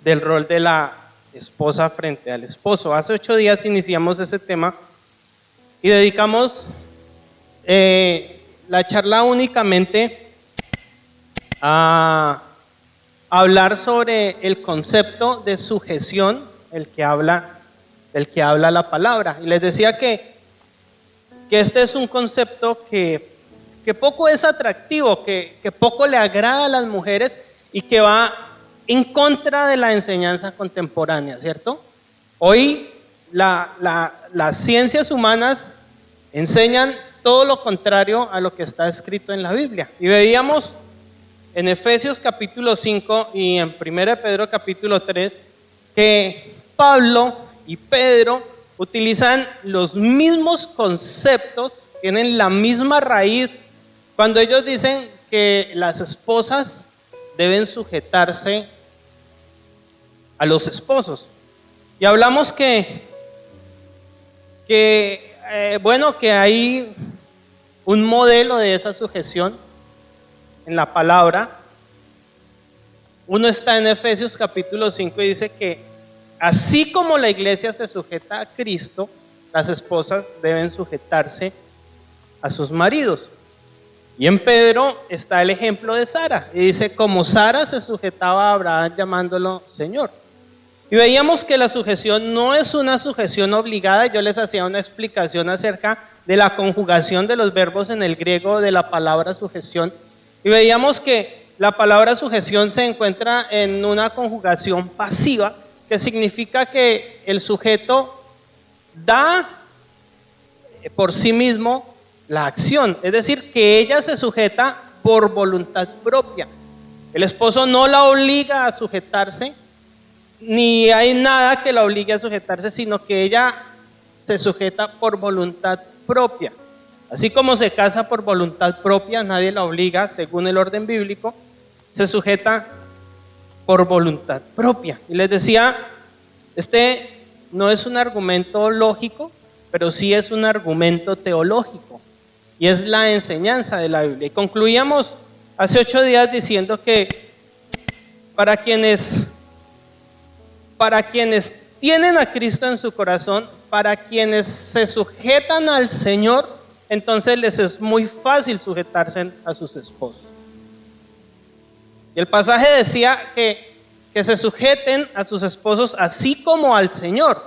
del rol de la esposa frente al esposo. Hace 8 días iniciamos ese tema y dedicamos la charla únicamente a hablar sobre el concepto de sujeción, del que habla la palabra. Y les decía que este es un concepto que poco es atractivo, que poco le agrada a las mujeres y que va en contra de la enseñanza contemporánea, ¿cierto? Hoy las ciencias humanas enseñan todo lo contrario a lo que está escrito en la Biblia. Y veíamos en Efesios capítulo 5 y en 1 Pedro capítulo 3 que Pablo y Pedro utilizan los mismos conceptos, tienen la misma raíz, cuando ellos dicen que las esposas deben sujetarse a los esposos. Y hablamos que hay un modelo de esa sujeción en la palabra. Uno está en Efesios capítulo 5 y dice que así como la iglesia se sujeta a Cristo, las esposas deben sujetarse a sus maridos. Y en Pedro está el ejemplo de Sara. Y dice, como Sara se sujetaba a Abraham llamándolo Señor. Y veíamos que la sujeción no es una sujeción obligada. Yo les hacía una explicación acerca de la conjugación de los verbos en el griego de la palabra sujeción. Y veíamos que la palabra sujeción se encuentra en una conjugación pasiva, que significa que el sujeto da por sí mismo la acción, es decir, que ella se sujeta por voluntad propia. El esposo no la obliga a sujetarse, ni hay nada que la obligue a sujetarse, sino que ella se sujeta por voluntad propia. Así como se casa por voluntad propia, nadie la obliga, según el orden bíblico, se sujeta por voluntad propia. Y les decía, este no es un argumento lógico, pero sí es un argumento teológico. Y es la enseñanza de la Biblia. Y concluíamos hace 8 días diciendo que para quienes tienen a Cristo en su corazón, para quienes se sujetan al Señor, entonces les es muy fácil sujetarse a sus esposos. Y el pasaje decía que se sujeten a sus esposos así como al Señor.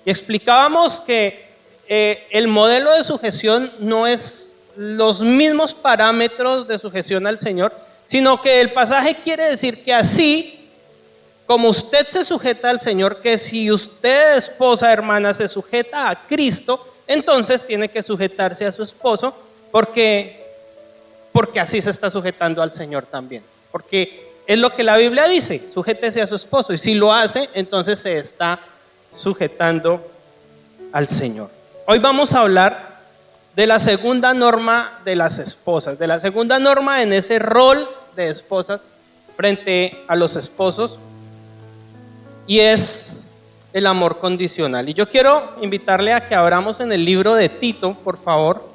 Y explicábamos que el modelo de sujeción no es los mismos parámetros de sujeción al Señor, sino que el pasaje quiere decir que así como usted se sujeta al Señor, que si usted, esposa, hermana, se sujeta a Cristo, entonces tiene que sujetarse a su esposo, porque así se está sujetando al Señor también. Porque es lo que la Biblia dice, sujétese a su esposo, y si lo hace, entonces se está sujetando al Señor. Hoy vamos a hablar de la segunda norma de las esposas, de la segunda norma en ese rol de esposas frente a los esposos, y es el amor condicional. Y yo quiero invitarle a que abramos en el libro de Tito, por favor.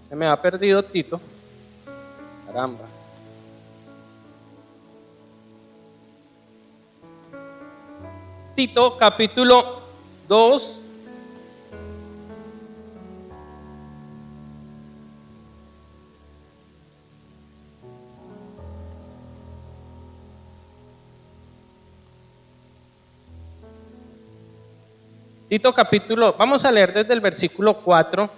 Se me ha perdido Tito. Caramba. Tito capítulo 2. Tito capítulo, vamos a leer desde el versículo 4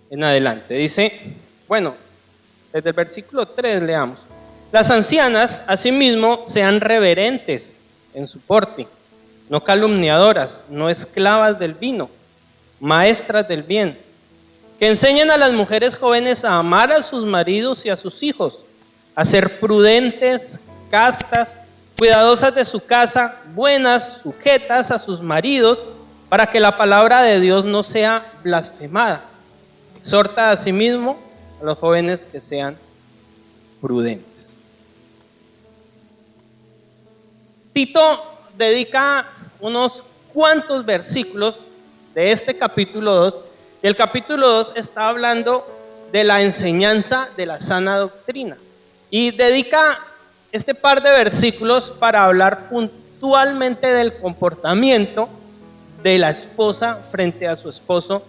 en adelante. Dice, desde el versículo 3 leamos. Las ancianas, asimismo, sean reverentes en su porte, no calumniadoras, no esclavas del vino, maestras del bien, que enseñen a las mujeres jóvenes a amar a sus maridos y a sus hijos, a ser prudentes, castas, cuidadosas de su casa, buenas, sujetas a sus maridos, para que la palabra de Dios no sea blasfemada. Exhorta asimismo a los jóvenes que sean prudentes. Tito dedica unos cuantos versículos de este capítulo 2. Y el capítulo 2 está hablando de la enseñanza de la sana doctrina. Y dedica este par de versículos para hablar puntualmente del comportamiento de la esposa frente a su esposo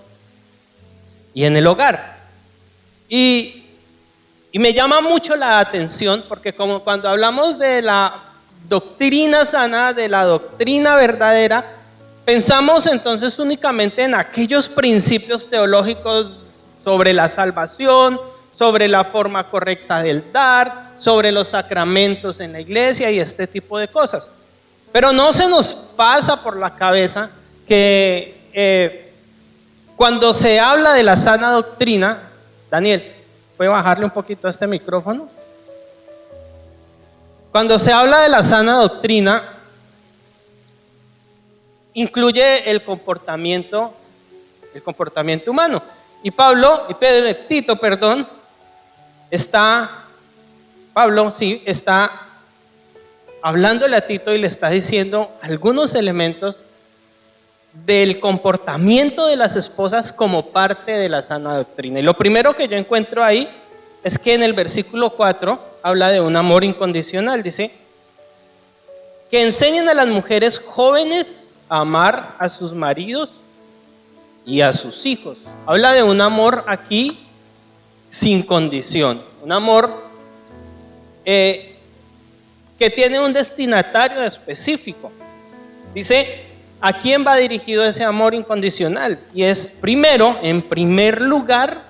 y en el hogar. Y me llama mucho la atención porque como cuando hablamos de la doctrina sana, de la doctrina verdadera, pensamos entonces únicamente en aquellos principios teológicos sobre la salvación, sobre la forma correcta del dar, sobre los sacramentos en la iglesia y este tipo de cosas. Pero no se nos pasa por la cabeza que cuando se habla de la sana doctrina, Daniel, ¿puede bajarle un poquito a este micrófono? Cuando se habla de la sana doctrina, incluye el comportamiento humano. Y Pablo está hablándole a Tito y le está diciendo algunos elementos del comportamiento de las esposas como parte de la sana doctrina. Y lo primero que yo encuentro ahí es que en el versículo 4 habla de un amor incondicional. Dice que enseñen a las mujeres jóvenes a amar a sus maridos y a sus hijos. Habla de un amor aquí sin condición, un amor que tiene un destinatario específico. Dice, ¿a quién va dirigido ese amor incondicional? Y es primero, en primer lugar,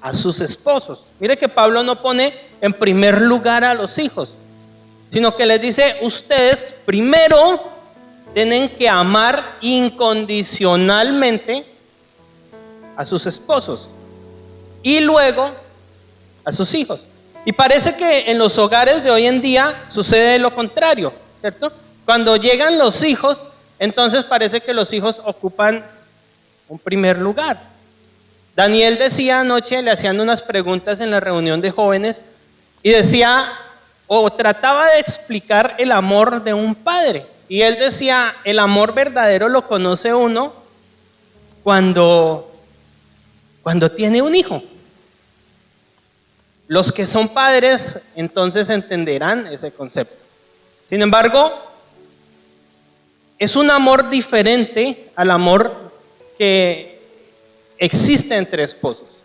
a sus esposos. Mire que Pablo no pone en primer lugar a los hijos, sino que les dice, ustedes primero tienen que amar incondicionalmente a sus esposos y luego a sus hijos. Y parece que en los hogares de hoy en día sucede lo contrario, ¿cierto? Cuando llegan los hijos, entonces parece que los hijos ocupan un primer lugar. Daniel decía anoche, le hacían unas preguntas en la reunión de jóvenes y decía, o trataba de explicar el amor de un padre. Y él decía, el amor verdadero lo conoce uno cuando tiene un hijo. Los que son padres entonces entenderán ese concepto. Sin embargo, es un amor diferente al amor que existe entre esposos.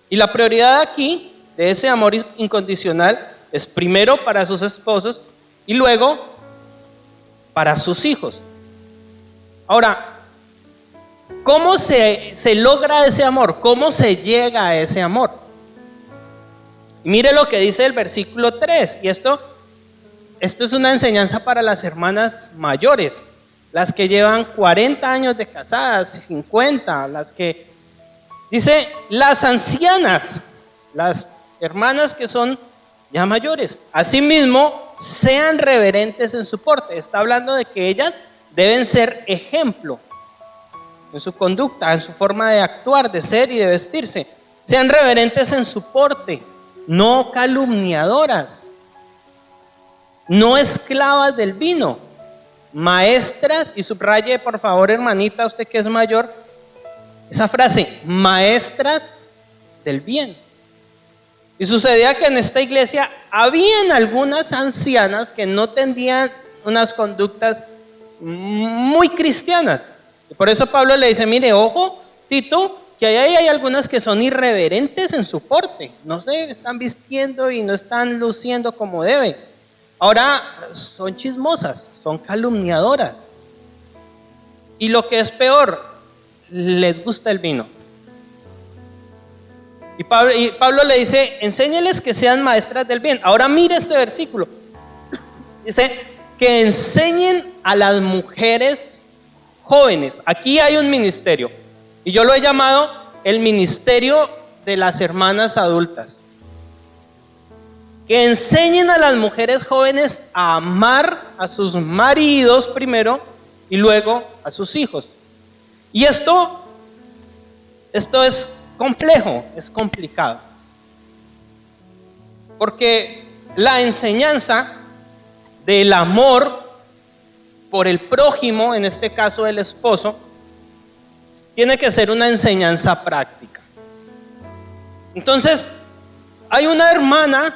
Y la prioridad aquí de ese amor incondicional es primero para sus esposos y luego para sus hijos. Ahora, ¿cómo se logra ese amor? ¿Cómo se llega a ese amor? Mire lo que dice el versículo 3, y esto es una enseñanza para las hermanas mayores, las que llevan 40 años de casadas, 50, las que, dice, las ancianas, las hermanas que son ya mayores, asimismo, sean reverentes en su porte. Está hablando de que ellas deben ser ejemplo en su conducta, en su forma de actuar, de ser y de vestirse. Sean reverentes en su porte, no calumniadoras, no esclavas del vino, maestras, y subraye por favor, hermanita, usted que es mayor, esa frase, maestras del bien. Y sucedía que en esta iglesia habían algunas ancianas que no tenían unas conductas muy cristianas. Y por eso Pablo le dice, mire, ojo, Tito, que ahí hay algunas que son irreverentes en su porte, no se están vistiendo y no están luciendo como deben. Ahora son chismosas, son calumniadoras. Y lo que es peor, les gusta el vino. Y Pablo le dice, enséñeles que sean maestras del bien. Ahora mire este versículo. Dice, que enseñen a las mujeres jóvenes. Aquí hay un ministerio. Y yo lo he llamado el ministerio de las hermanas adultas. Que enseñen a las mujeres jóvenes a amar a sus maridos primero y luego a sus hijos. Y esto es complejo, es complicado. Porque la enseñanza del amor por el prójimo, en este caso el esposo, tiene que ser una enseñanza práctica. Entonces, hay una hermana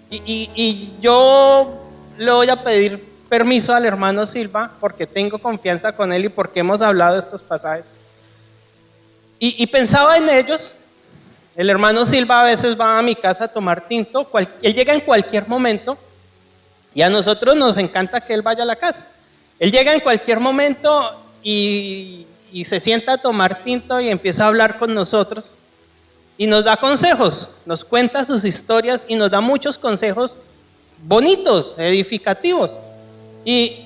y yo le voy a pedir permiso al hermano Silva porque tengo confianza con él y porque hemos hablado de estos pasajes. Y pensaba en ellos. El hermano Silva a veces va a mi casa a tomar tinto. Él llega en cualquier momento y a nosotros nos encanta que él vaya a la casa. Él llega en cualquier momento y se sienta a tomar tinto y empieza a hablar con nosotros y nos da consejos, nos cuenta sus historias y nos da muchos consejos bonitos, edificativos. Y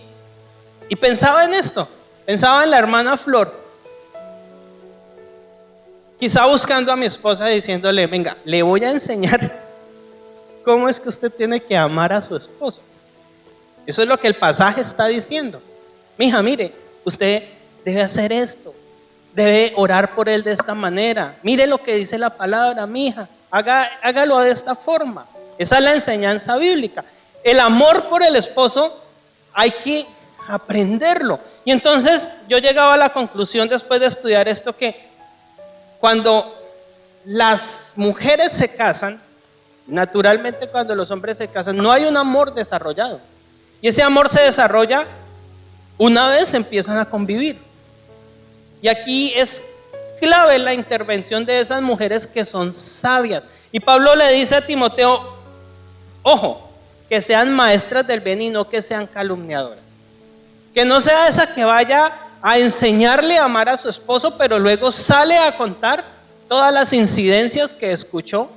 pensaba en esto, pensaba en la hermana Flor, quizá buscando a mi esposa diciéndole: venga, le voy a enseñar cómo es que usted tiene que amar a su esposo. Eso es lo que el pasaje está diciendo. Mija, mire, usted debe hacer esto, debe orar por él de esta manera. Mire lo que dice la palabra, mija, hágalo de esta forma. Esa es la enseñanza bíblica. El amor por el esposo hay que aprenderlo. Y entonces yo llegaba a la conclusión después de estudiar esto que cuando las mujeres se casan, naturalmente cuando los hombres se casan, no hay un amor desarrollado. Y ese amor se desarrolla una vez empiezan a convivir. Y aquí es clave la intervención de esas mujeres que son sabias. Y Pablo le dice a Timoteo: ojo, que sean maestras del bien y no que sean calumniadoras. Que no sea esa que vaya a enseñarle a amar a su esposo, pero luego sale a contar todas las incidencias que escuchó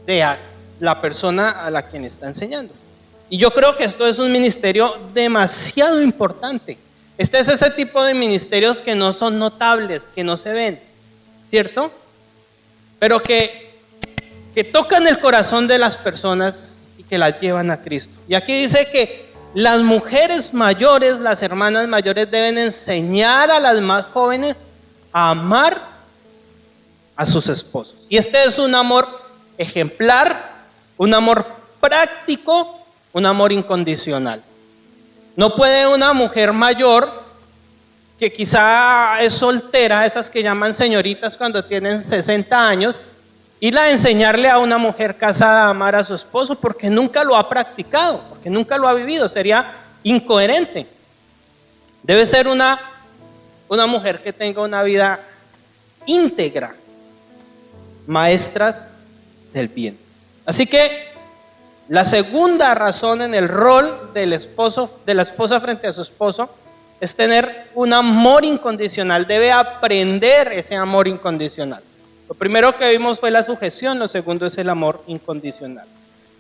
de la persona a la quien está enseñando. Y yo creo que esto es un ministerio demasiado importante. Este es ese tipo de ministerios que no son notables, que no se ven, ¿cierto? Pero que tocan el corazón de las personas y que las llevan a Cristo. Y aquí dice que las mujeres mayores, las hermanas mayores, deben enseñar a las más jóvenes a amar a sus esposos. Y este es un amor ejemplar, un amor práctico, un amor incondicional. No puede una mujer mayor que quizá es soltera, esas que llaman señoritas cuando tienen 60 años, ir a enseñarle a una mujer casada a amar a su esposo porque nunca lo ha practicado, porque nunca lo ha vivido, sería incoherente. Debe ser una mujer que tenga una vida íntegra, maestras del bien. Así que la segunda razón en el rol del esposo, de la esposa frente a su esposo, es tener un amor incondicional. Debe aprender ese amor incondicional. Lo primero que vimos fue la sujeción, lo segundo es el amor incondicional.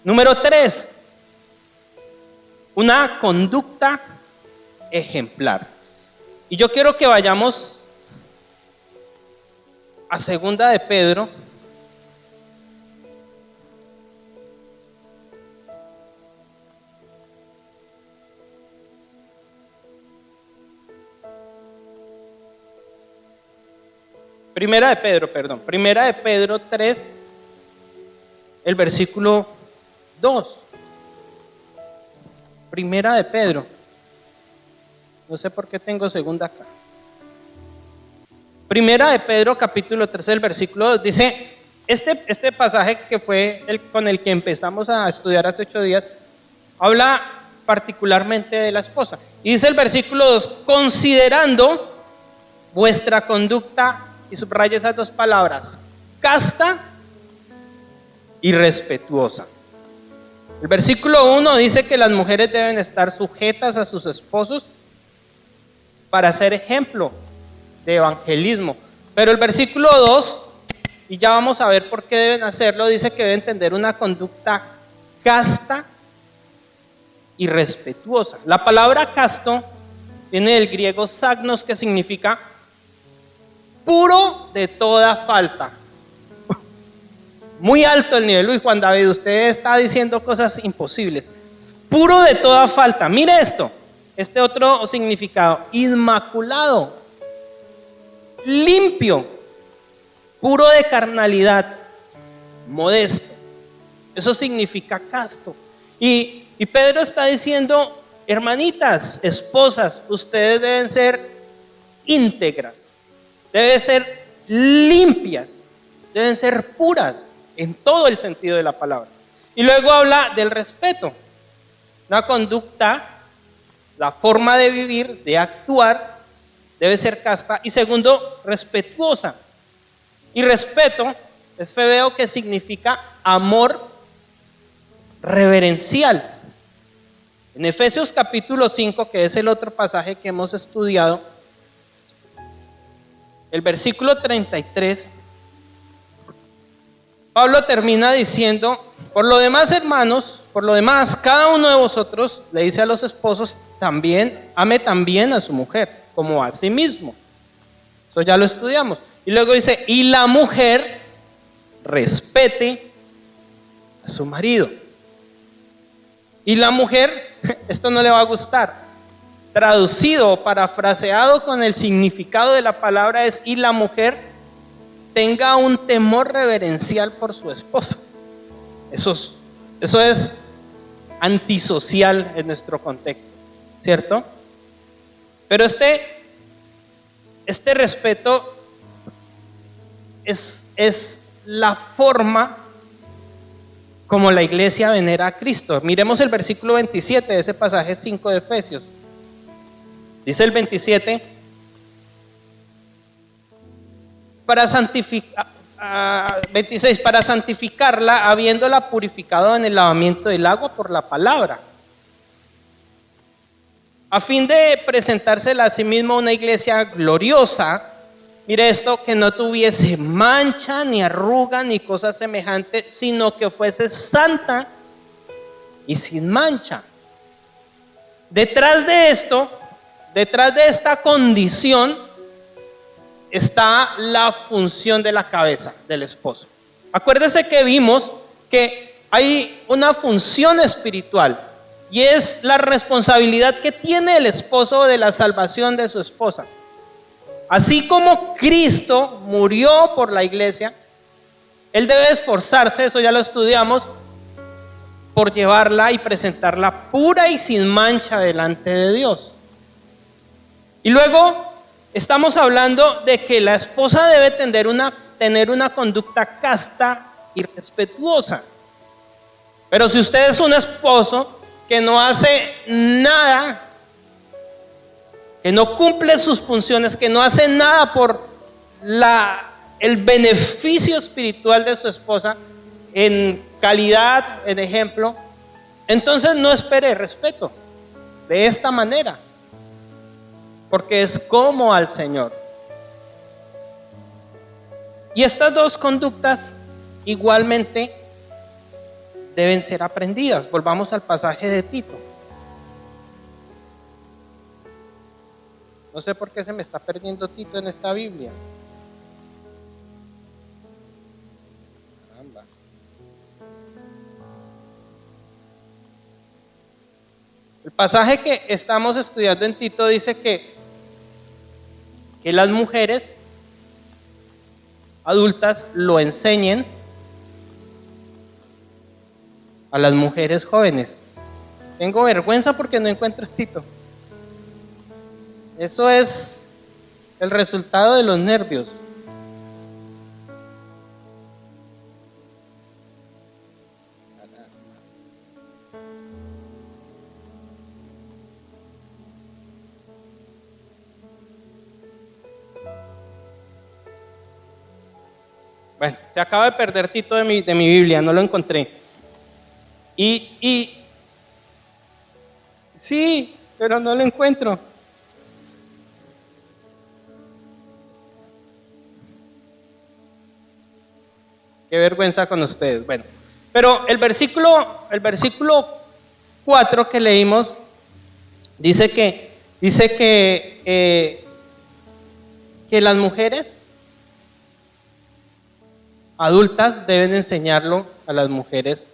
Número 3, una conducta ejemplar. Y yo quiero que vayamos a 2 de Pedro. Primera de Pedro 3, el versículo 2. Primera de Pedro. No sé por qué tengo segunda acá. Primera de Pedro capítulo 3, el versículo 2. Dice, este pasaje que fue con el que empezamos a estudiar hace 8 días, habla particularmente de la esposa. Y dice el versículo 2, considerando vuestra conducta, y subraya esas dos palabras, casta y respetuosa. El versículo 1 dice que las mujeres deben estar sujetas a sus esposos para ser ejemplo de evangelismo. Pero el versículo 2, y ya vamos a ver por qué deben hacerlo, dice que deben tener una conducta casta y respetuosa. La palabra casto viene del griego sagnos, que significa puro de toda falta. Muy alto el nivel. Uy, Juan David, usted está diciendo cosas imposibles. Puro de toda falta. Mire esto, este otro significado: inmaculado, limpio, puro de carnalidad, modesto. Eso significa casto. Y Pedro está diciendo, hermanitas, esposas, ustedes deben ser íntegras, deben ser limpias, deben ser puras en todo el sentido de la palabra. Y luego habla del respeto, una conducta, la forma de vivir, de actuar, debe ser casta. Y segundo, respetuosa. Y respeto es febeo, que significa amor reverencial. En Efesios capítulo 5, que es el otro pasaje que hemos estudiado, el versículo 33, Pablo termina diciendo: por lo demás, hermanos, por lo demás, cada uno de vosotros, le dice a los esposos, ame también a su mujer, como a sí mismo. Eso ya lo estudiamos. Y luego dice: y la mujer respete a su marido. Y la mujer, esto no le va a gustar, traducido o parafraseado con el significado de la palabra es: y la mujer tenga un temor reverencial por su esposo. Eso es antisocial en nuestro contexto, ¿cierto? Pero este respeto es la forma como la iglesia venera a Cristo. Miremos el versículo 27 de ese pasaje 5 de Efesios. Dice el 27: para santificarla, habiéndola purificado en el lavamiento del agua por la palabra, a fin de presentársela a sí misma una iglesia gloriosa. Mire esto: que no tuviese mancha, ni arruga, ni cosa semejante, sino que fuese santa y sin mancha. Detrás de esta condición, está la función de la cabeza del esposo. Acuérdese que vimos que hay una función espiritual, y es la responsabilidad que tiene el esposo de la salvación de su esposa. Así como Cristo murió por la iglesia, Él debe esforzarse, eso ya lo estudiamos, por llevarla y presentarla pura y sin mancha delante de Dios. Y luego estamos hablando de que la esposa debe tener una conducta casta y respetuosa. Pero si usted es un esposo que no hace nada, que no cumple sus funciones, que no hace nada por el beneficio espiritual de su esposa, en calidad, en ejemplo, entonces no espere respeto de esta manera, porque es como al Señor. Y estas dos conductas igualmente deben ser aprendidas. Volvamos al pasaje de Tito. No sé por qué se me está perdiendo Tito en esta Biblia. Caramba. El pasaje que estamos estudiando en Tito dice que las mujeres adultas lo enseñen a las mujeres jóvenes. Tengo vergüenza porque no encuentro Tito. Eso es el resultado de los nervios. Bueno, se acaba de perder Tito de mi Biblia, no lo encontré. Y sí, pero no lo encuentro. Qué vergüenza con ustedes. Bueno, pero el versículo 4 que leímos dice que las mujeres adultas deben enseñarlo a las mujeres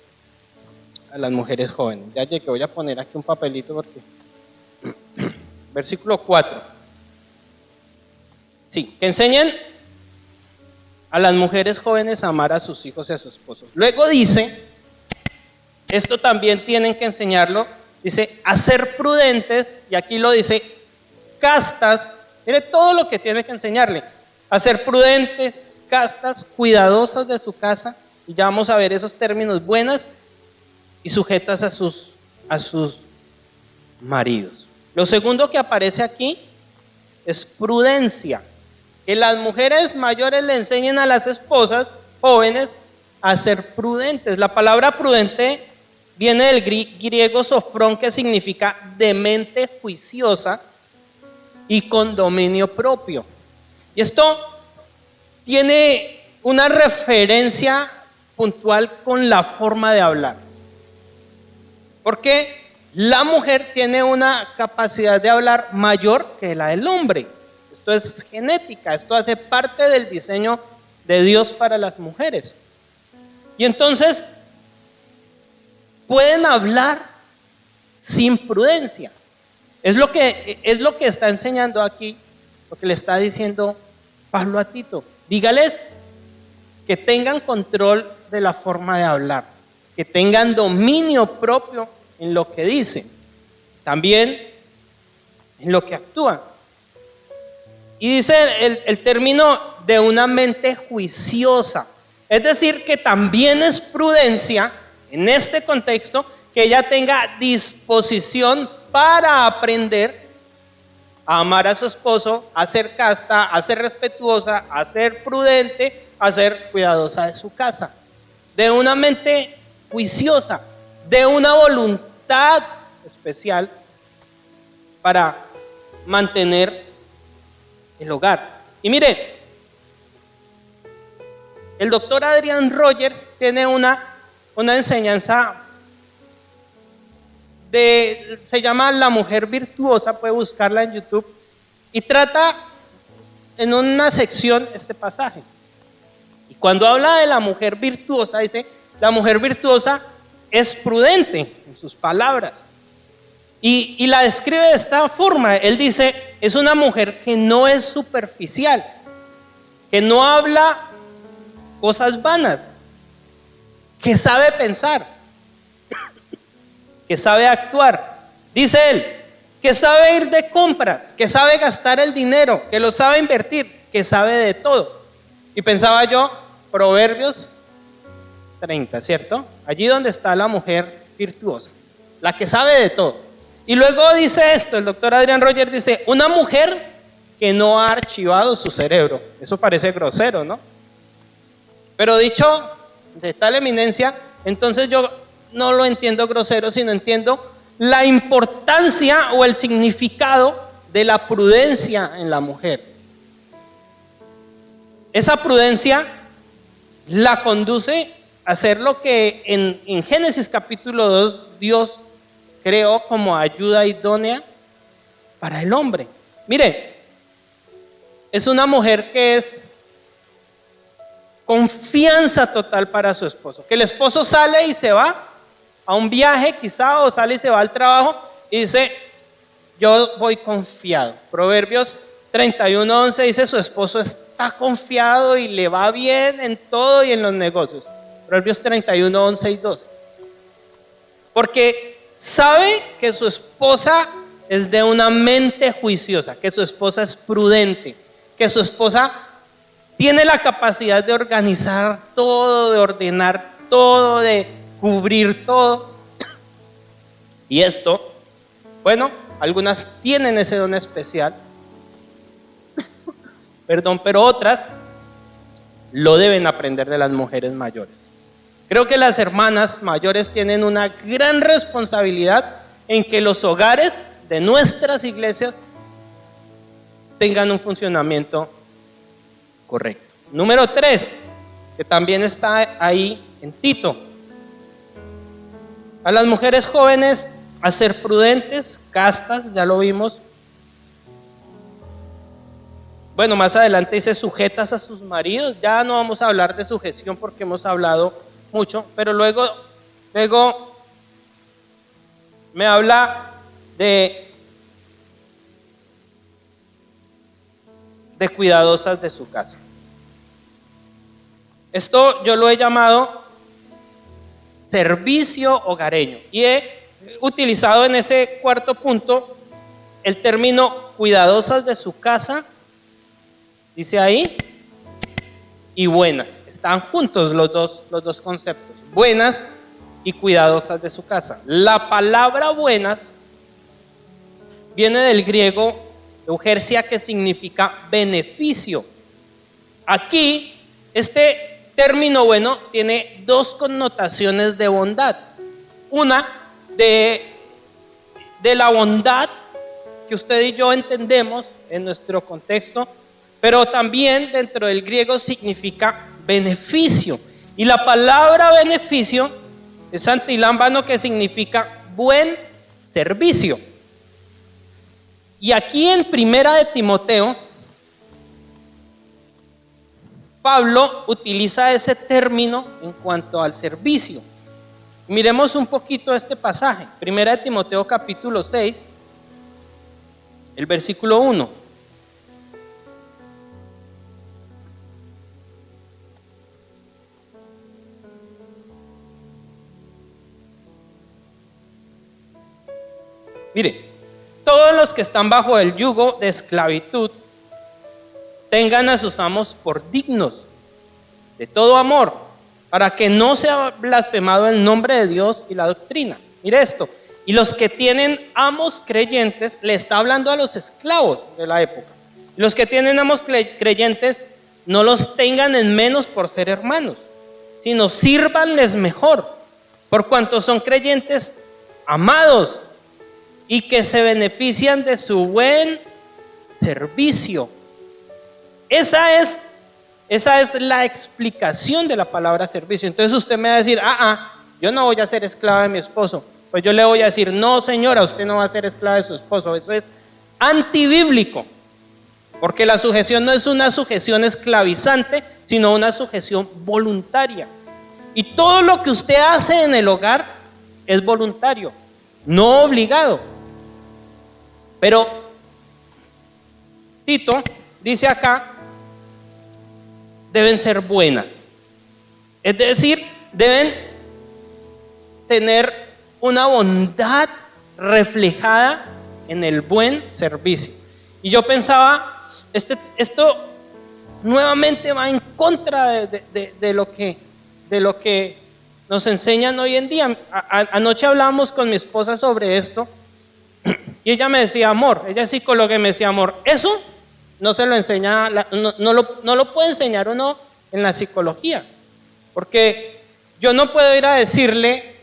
jóvenes. Ya llegué, voy a poner aquí un papelito porque versículo 4. Sí, que enseñen a las mujeres jóvenes a amar a sus hijos y a sus esposos. Luego dice, esto también tienen que enseñarlo dice a ser prudentes, y aquí lo dice castas. Mire todo lo que tiene que enseñarle: a ser prudentes, castas, cuidadosas de su casa, y ya vamos a ver esos términos, buenas y sujetas a sus maridos. Lo segundo que aparece aquí es prudencia, que las mujeres mayores le enseñen a las esposas jóvenes a ser prudentes. La palabra prudente viene del griego sofrón, que significa de mente juiciosa y con dominio propio. Y esto tiene una referencia puntual con la forma de hablar, porque la mujer tiene una capacidad de hablar mayor que la del hombre. Esto es genética, esto hace parte del diseño de Dios para las mujeres. Y entonces pueden hablar sin prudencia. Es lo que está enseñando aquí, lo que le está diciendo Pablo a Tito. Dígales que tengan control de la forma de hablar, que tengan dominio propio en lo que dicen, también en lo que actúan. Y dice el término de una mente juiciosa, es decir, que también es prudencia en este contexto, que ella tenga disposición para aprender a amar a su esposo, a ser casta, a ser respetuosa, a ser prudente, a ser cuidadosa de su casa. De una mente juiciosa, de una voluntad especial para mantener el hogar. Y mire, el doctor Adrian Rogers tiene una enseñanza se llama La Mujer Virtuosa, puede buscarla en YouTube, y trata en una sección este pasaje. Y cuando habla de la mujer virtuosa, dice: la mujer virtuosa es prudente en sus palabras, y la describe de esta forma. Él dice: es una mujer que no es superficial, que no habla cosas vanas, que sabe pensar, que sabe actuar. Dice él, que sabe ir de compras, que sabe gastar el dinero, que lo sabe invertir, que sabe de todo. Y pensaba yo, Proverbios 30, ¿cierto? Allí donde está la mujer virtuosa, la que sabe de todo. Y luego dice esto, el doctor Adrian Rogers dice: una mujer que no ha archivado su cerebro. Eso parece grosero, ¿no? Pero dicho de tal eminencia, entonces yo no lo entiendo grosero, sino entiendo la importancia o el significado de la prudencia en la mujer. Esa prudencia la conduce a hacer lo que en Génesis capítulo 2 Dios creó como ayuda idónea para el hombre. Mire, es una mujer que es confianza total para su esposo. Que el esposo sale y se va a un viaje quizá, o sale y se va al trabajo y dice: yo voy confiado. Proverbios 31:11 dice: su esposo está confiado y le va bien en todo y en los negocios. Proverbios 31:11 y 12. Porque sabe que su esposa es de una mente juiciosa, que su esposa es prudente, que su esposa tiene la capacidad de organizar todo, de ordenar todo, de cubrir todo. Y esto, bueno, algunas tienen ese don especial, pero otras lo deben aprender de las mujeres mayores. Creo que las hermanas mayores tienen una gran responsabilidad en que los hogares de nuestras iglesias tengan un funcionamiento correcto. Número 3, que también está ahí en Tito: a las mujeres jóvenes a ser prudentes, castas, ya lo vimos. Bueno, más adelante dice sujetas a sus maridos. Ya no vamos a hablar de sujeción porque hemos hablado mucho, pero luego me habla de cuidadosas de su casa. Esto yo lo he llamado servicio hogareño, y he utilizado en ese cuarto punto el término cuidadosas de su casa, dice ahí, y buenas. Están juntos los dos conceptos, buenas y cuidadosas de su casa. La palabra buenas viene del griego eugersia, que significa beneficio. Aquí, este término bueno tiene dos connotaciones de bondad. Una de la bondad que usted y yo entendemos en nuestro contexto, pero también dentro del griego significa beneficio. Y la palabra beneficio es antilámbano, que significa buen servicio. Y aquí en Primera de Timoteo, Pablo utiliza ese término en cuanto al servicio. Miremos un poquito este pasaje. Primera de Timoteo capítulo 6, el versículo 1. Mire, todos los que están bajo el yugo de esclavitud tengan a sus amos por dignos de todo amor, para que no sea blasfemado el nombre de Dios y la doctrina. Mire esto. Y los que tienen amos creyentes, le está hablando a los esclavos de la época. Los que tienen amos creyentes, no los tengan en menos por ser hermanos, sino sírvanles mejor, por cuanto son creyentes amados y que se benefician de su buen servicio. Esa es la explicación de la palabra servicio. Entonces usted me va a decir, yo no voy a ser esclava de mi esposo. Pues yo le voy a decir, no señora, usted no va a ser esclava de su esposo. Eso es antibíblico, porque la sujeción no es una sujeción esclavizante, sino una sujeción voluntaria. Y todo lo que usted hace en el hogar es voluntario, no obligado. Pero Tito dice acá, deben ser buenas. Es decir, deben tener una bondad reflejada en el buen servicio. Y yo pensaba, esto nuevamente va en contra de lo que nos enseñan hoy en día. Anoche hablábamos con mi esposa sobre esto y ella me decía, amor, ella es psicóloga y me decía, amor, eso no se lo enseña, no lo puede enseñar uno en la psicología, porque yo no puedo ir a decirle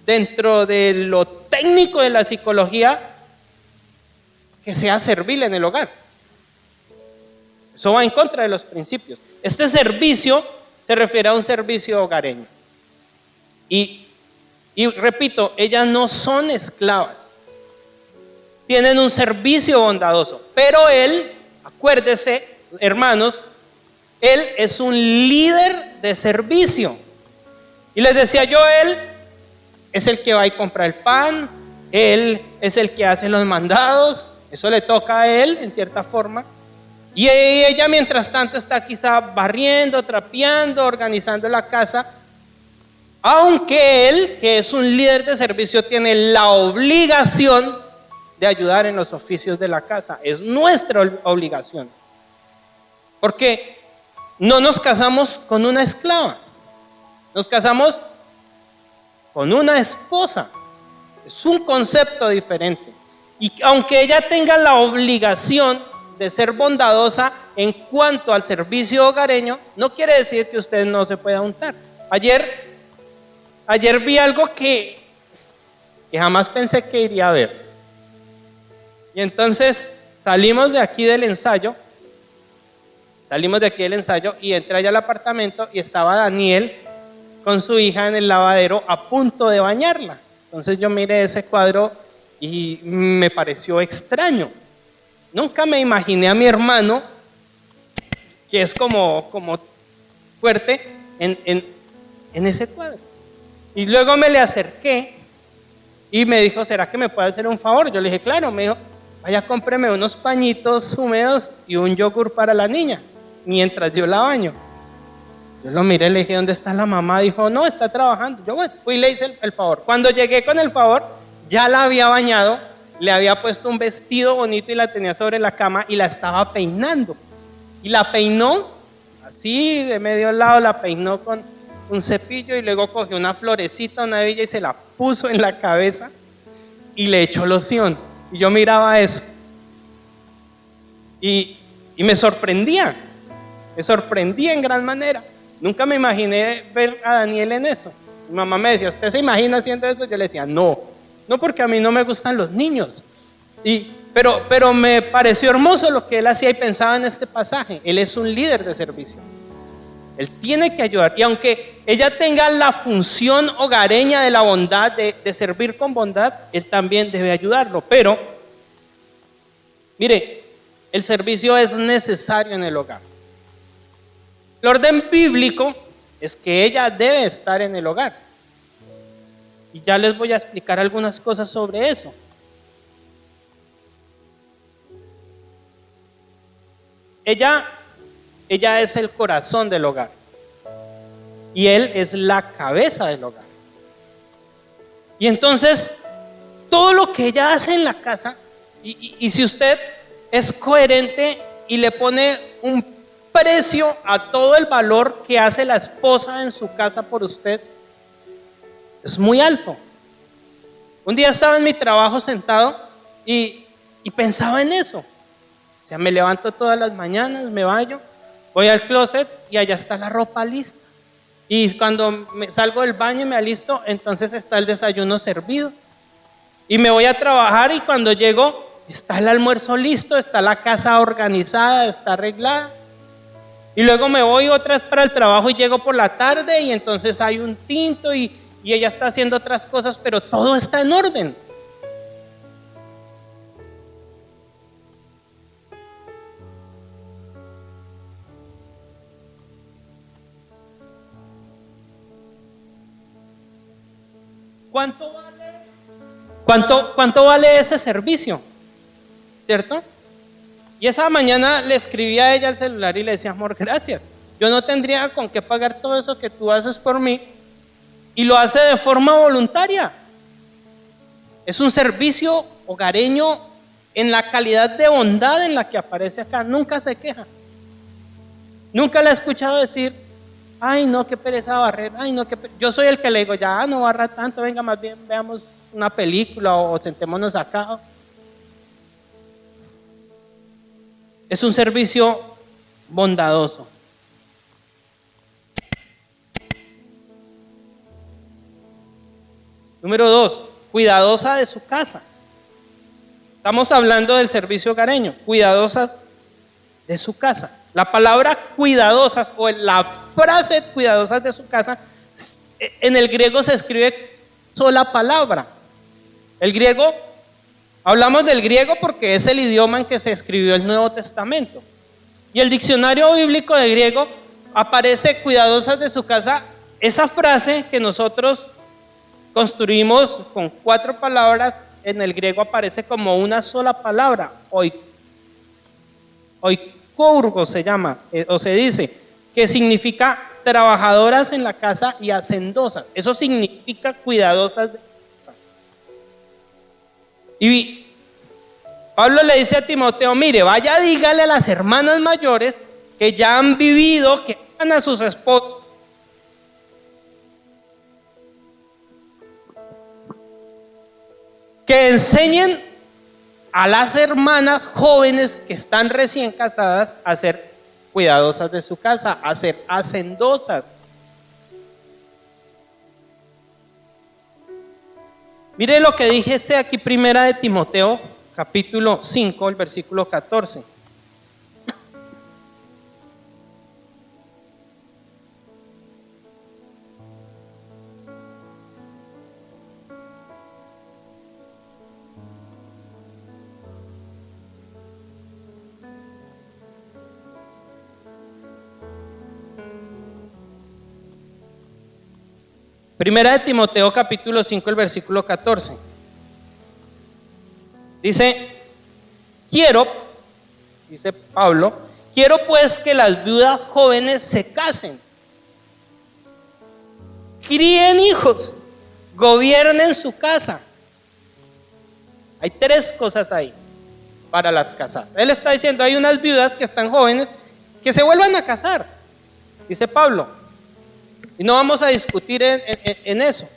dentro de lo técnico de la psicología que sea servil en el hogar. Eso va en contra de los principios. Este servicio se refiere a un servicio hogareño. Y repito, ellas no son esclavas, tienen un servicio bondadoso, pero él, acuérdese, hermanos, él es un líder de servicio. Y les decía yo, él es el que va y compra el pan, él es el que hace los mandados, eso le toca a él en cierta forma. Y ella mientras tanto está quizá barriendo, trapeando, organizando la casa, aunque él, que es un líder de servicio, tiene la obligación de ayudar en los oficios de la casa. Es nuestra obligación, porque no nos casamos con una esclava, nos casamos con una esposa. Es un concepto diferente. Y aunque ella tenga la obligación de ser bondadosa en cuanto al servicio hogareño, no quiere decir que usted no se pueda untar. Ayer vi algo que jamás pensé que iría a ver. Y entonces salimos de aquí del ensayo y entré allá al apartamento y estaba Daniel con su hija en el lavadero a punto de bañarla. Entonces yo miré ese cuadro y me pareció extraño. Nunca me imaginé a mi hermano, que es como fuerte, en ese cuadro. Y luego me le acerqué y me dijo, ¿será que me puede hacer un favor? Yo le dije, claro. Me dijo, vaya, cómpreme unos pañitos húmedos y un yogur para la niña mientras yo la baño. Yo lo miré, le dije, ¿dónde está la mamá? Dijo, no, está trabajando. Yo bueno, fui y le hice el favor. Cuando llegué con el favor, ya la había bañado, le había puesto un vestido bonito y la tenía sobre la cama y la estaba peinando. Y la peinó así de medio lado, la peinó con un cepillo y luego cogió una florecita, una villa y se la puso en la cabeza y le echó loción. Y yo miraba eso y me sorprendía en gran manera. Nunca me imaginé ver a Daniel en eso. Mi mamá me decía, ¿usted se imagina haciendo eso? Yo le decía, no, porque a mí no me gustan los niños. Pero me pareció hermoso lo que él hacía y pensaba en este pasaje. Él es un líder de servicio. Él tiene que ayudar. Y aunque ella tenga la función hogareña de la bondad, de servir con bondad, él también debe ayudarlo. Pero, mire, el servicio es necesario en el hogar. El orden bíblico es que ella debe estar en el hogar. Y ya les voy a explicar algunas cosas sobre eso. Ella es el corazón del hogar. Y él es la cabeza del hogar. Y entonces, todo lo que ella hace en la casa, y si usted es coherente y le pone un precio a todo el valor que hace la esposa en su casa por usted, es muy alto. Un día estaba en mi trabajo sentado y pensaba en eso. O sea, me levanto todas las mañanas, me baño, voy al closet y allá está la ropa lista. Y cuando salgo del baño y me alisto, entonces está el desayuno servido. Y me voy a trabajar y cuando llego, está el almuerzo listo, está la casa organizada, está arreglada. Y luego me voy otra vez para el trabajo y llego por la tarde y entonces hay un tinto y ella está haciendo otras cosas, pero todo está en orden. ¿Cuánto vale ese servicio? ¿Cierto? Y esa mañana le escribí a ella al celular y le decía, amor, gracias. Yo no tendría con qué pagar todo eso que tú haces por mí. Y lo hace de forma voluntaria. Es un servicio hogareño en la calidad de bondad en la que aparece acá. Nunca se queja. Nunca la he escuchado decir, ay no, qué pereza barrer, ay no, yo soy el que le digo, ya no barra tanto, venga, más bien veamos una película o sentémonos acá. Es un servicio bondadoso. Número 2, cuidadosa de su casa. Estamos hablando del servicio hogareño, cuidadosas de su casa. La palabra cuidadosas o la frase cuidadosas de su casa, en el griego se escribe sola palabra. El griego, hablamos del griego porque es el idioma en que se escribió el Nuevo Testamento. Y el diccionario bíblico de griego aparece cuidadosas de su casa. Esa frase que nosotros construimos con 4 palabras, en el griego aparece como una sola palabra, oikourgo se llama, o se dice, que significa trabajadoras en la casa y hacendosas. Eso significa cuidadosas de la casa. Y Pablo le dice a Timoteo, mire, vaya, dígale a las hermanas mayores que ya han vivido, que aman a sus esposos, que enseñen a las hermanas jóvenes que están recién casadas a ser cuidadosas de su casa, a ser hacendosas. Mire lo que dice aquí primera de Timoteo, capítulo 5, el versículo 14. Primera de Timoteo capítulo 5, el versículo 14. Dice Pablo, quiero pues que las viudas jóvenes se casen, críen hijos, gobiernen su casa, Hay 3 cosas ahí para las casadas. Él está diciendo, hay unas viudas que están jóvenes que se vuelvan a casar, dice Pablo. Y no vamos a discutir en eso.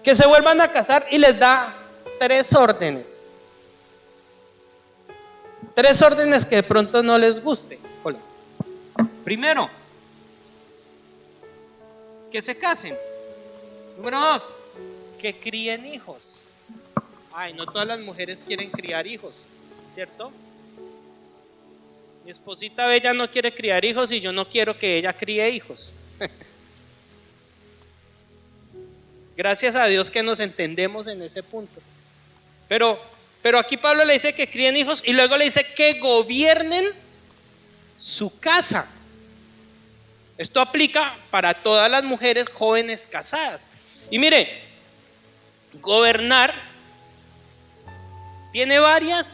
Que se vuelvan a casar y les da 3 órdenes. 3 órdenes que de pronto no les guste. Hola. Primero, que se casen. Número 2, que críen hijos. Ay, no todas las mujeres quieren criar hijos, ¿cierto? Mi esposita bella no quiere criar hijos y yo no quiero que ella críe hijos. Gracias a Dios que nos entendemos en ese punto. Pero aquí Pablo le dice que críen hijos y luego le dice que gobiernen su casa. Esto aplica para todas las mujeres jóvenes casadas. Y mire, gobernar tiene varias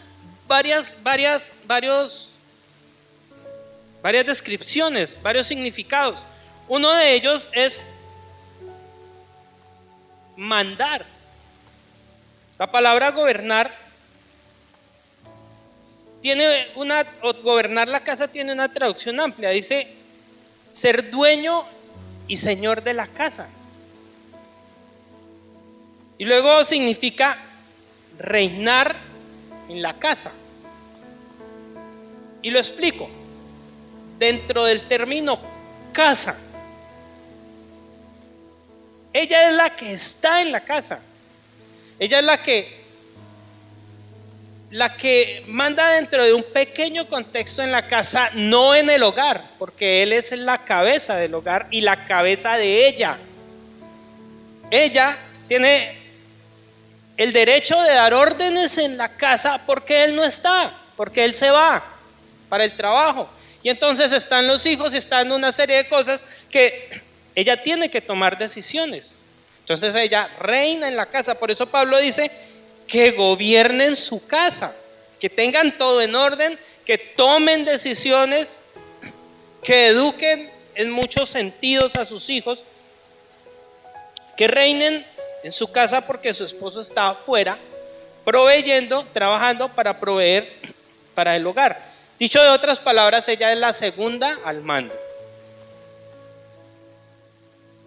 descripciones, varios significados. Uno de ellos es mandar. La palabra gobernar gobernar la casa tiene una traducción amplia. Dice ser dueño y señor de la casa. Y luego significa reinar en la casa. Y lo explico. Dentro del término casa, ella es la que está en la casa. Ella es la que manda dentro de un pequeño contexto en la casa, no en el hogar, porque él es la cabeza del hogar y la cabeza de ella. Ella tiene el derecho de dar órdenes en la casa porque él no está, porque él se va para el trabajo. Y entonces están los hijos y están una serie de cosas que ella tiene que tomar decisiones. Entonces ella reina en la casa. Por eso Pablo dice que gobiernen su casa, que tengan todo en orden, que tomen decisiones, que eduquen en muchos sentidos a sus hijos, que reinen en su casa porque su esposo está afuera, proveyendo, trabajando para proveer para el hogar. Dicho de otras palabras, ella es la segunda al mando.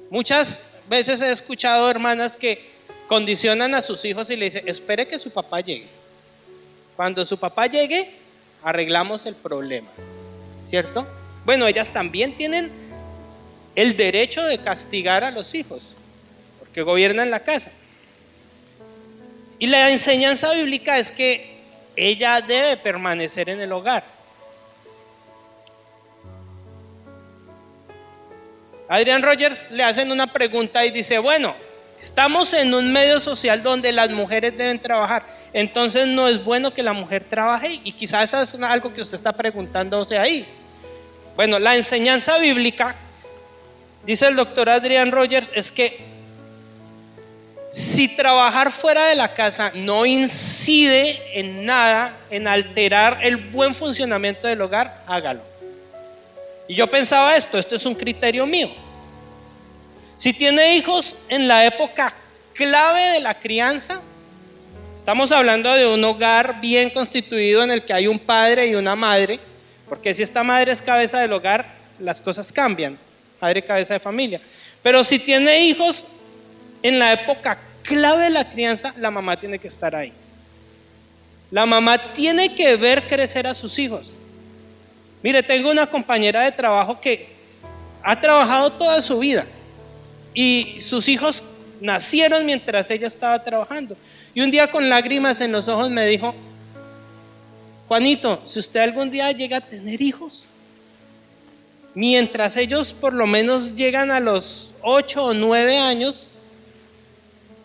Muchas veces he escuchado hermanas que condicionan a sus hijos y le dicen, espere que su papá llegue. Cuando su papá llegue, arreglamos el problema, ¿cierto? Bueno, ellas también tienen el derecho de castigar a los hijos, porque gobiernan la casa. Y la enseñanza bíblica es que ella debe permanecer en el hogar. Adrian Rogers le hacen una pregunta y dice, bueno, estamos en un medio social donde las mujeres deben trabajar, entonces no es bueno que la mujer trabaje, y quizás eso es algo que usted está preguntándose ahí. Bueno, la enseñanza bíblica, dice el doctor Adrian Rogers, es que si trabajar fuera de la casa no incide en nada, en alterar el buen funcionamiento del hogar, hágalo. Y yo pensaba esto es un criterio mío. Si tiene hijos en la época clave de la crianza, estamos hablando de un hogar bien constituido en el que hay un padre y una madre, porque si esta madre es cabeza del hogar, las cosas cambian, padre cabeza de familia. Pero si tiene hijos en la época clave de la crianza, la mamá tiene que estar ahí. La mamá tiene que ver crecer a sus hijos. Mire, tengo una compañera de trabajo que ha trabajado toda su vida y sus hijos nacieron mientras ella estaba trabajando. Y un día con lágrimas en los ojos me dijo, Juanito, si usted algún día llega a tener hijos, mientras ellos por lo menos llegan a los 8 o 9 años,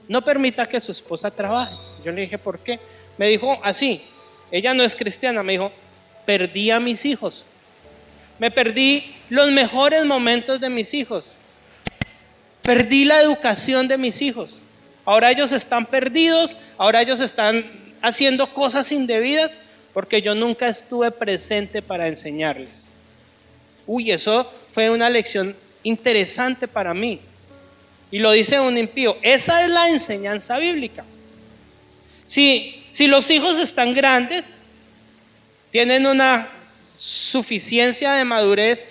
no permita que su esposa trabaje. Yo le dije, ¿por qué? Me dijo así, ella no es cristiana, me dijo, perdí a mis hijos, me perdí los mejores momentos de mis hijos, perdí la educación de mis hijos, ahora ellos están perdidos, ahora ellos están haciendo cosas indebidas porque yo nunca estuve presente para enseñarles. Uy, eso fue una lección interesante para mí. Y lo dice un impío. Esa es la enseñanza bíblica. Si si los hijos están grandes, tienen una suficiencia de madurez,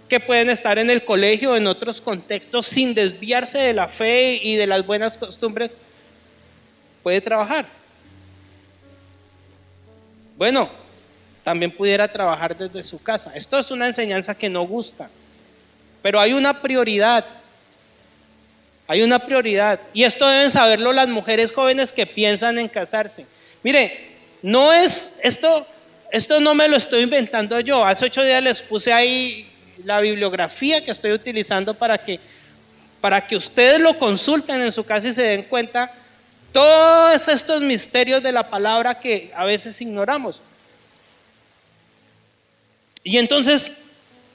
que pueden estar en el colegio o en otros contextos sin desviarse de la fe y de las buenas costumbres, puede trabajar. Bueno, también pudiera trabajar desde su casa. Esto es una enseñanza que no gusta, pero hay una prioridad. Hay una prioridad, y esto deben saberlo las mujeres jóvenes que piensan en casarse. Mire, no es esto no me lo estoy inventando yo. Hace 8 días les puse ahí la bibliografía que estoy utilizando para que ustedes lo consulten en su casa y se den cuenta todos estos misterios de la palabra que a veces ignoramos. Y entonces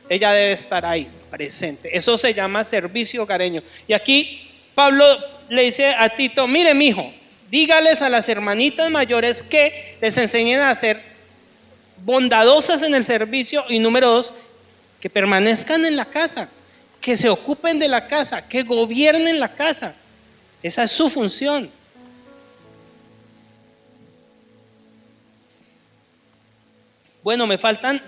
ella debe estar ahí, presente. Eso se llama servicio hogareño. Y aquí Pablo le dice a Tito: mire, mijo, dígales a las hermanitas mayores que les enseñen a ser bondadosas en el servicio, y número 2, que permanezcan en la casa, que se ocupen de la casa, que gobiernen la casa. Esa es su función. Bueno, me faltan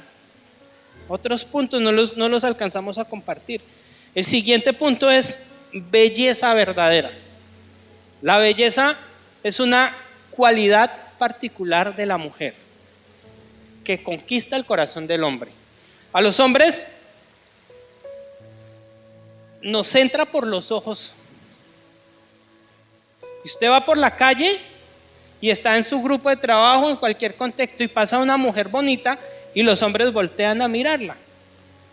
otros puntos, no los alcanzamos a compartir. El siguiente punto es belleza verdadera. La belleza es una cualidad particular de la mujer que conquista el corazón del hombre. A los hombres nos entra por los ojos. Y usted va por la calle y está en su grupo de trabajo, en cualquier contexto, y pasa una mujer bonita y los hombres voltean a mirarla,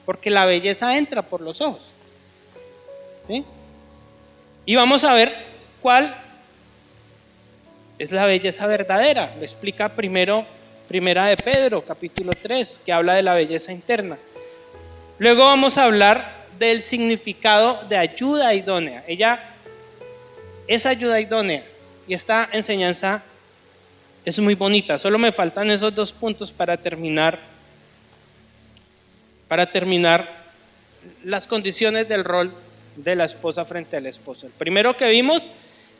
porque la belleza entra por los ojos. ¿Sí? Y vamos a ver cuál es la belleza verdadera. Lo explica Primera de Pedro, capítulo 3, que habla de la belleza interna. Luego vamos a hablar del significado de ayuda idónea. Ella es ayuda idónea, y esta enseñanza es muy bonita. Solo me faltan esos 2 puntos para terminar las condiciones del rol de la esposa frente al esposo. El primero que vimos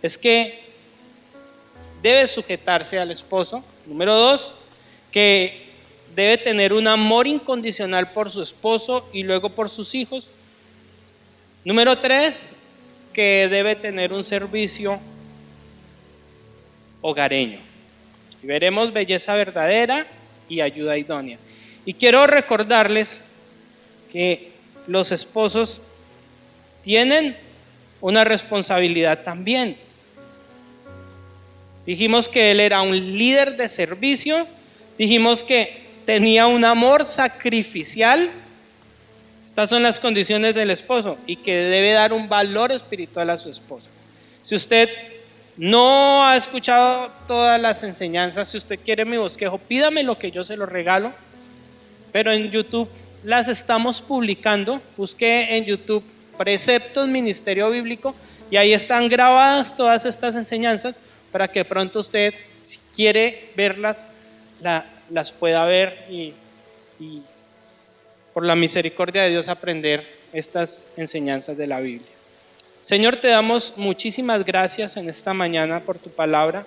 es que debe sujetarse al esposo. Número 2, que debe tener un amor incondicional por su esposo y luego por sus hijos. Número 3, que debe tener un servicio hogareño. Y veremos belleza verdadera y ayuda idónea. Y quiero recordarles que los esposos tienen una responsabilidad también. Dijimos que él era un líder de servicio, dijimos que tenía un amor sacrificial. Estas son las condiciones del esposo, y que debe dar un valor espiritual a su esposa. Si usted no ha escuchado todas las enseñanzas, si usted quiere mi bosquejo, pídame lo que yo se lo regalo, pero en YouTube las estamos publicando. Busque en YouTube Preceptos Ministerio Bíblico y ahí están grabadas todas estas enseñanzas para que pronto usted, si quiere verlas, las pueda ver y por la misericordia de Dios aprender estas enseñanzas de la Biblia. Señor, te damos muchísimas gracias en esta mañana por tu palabra.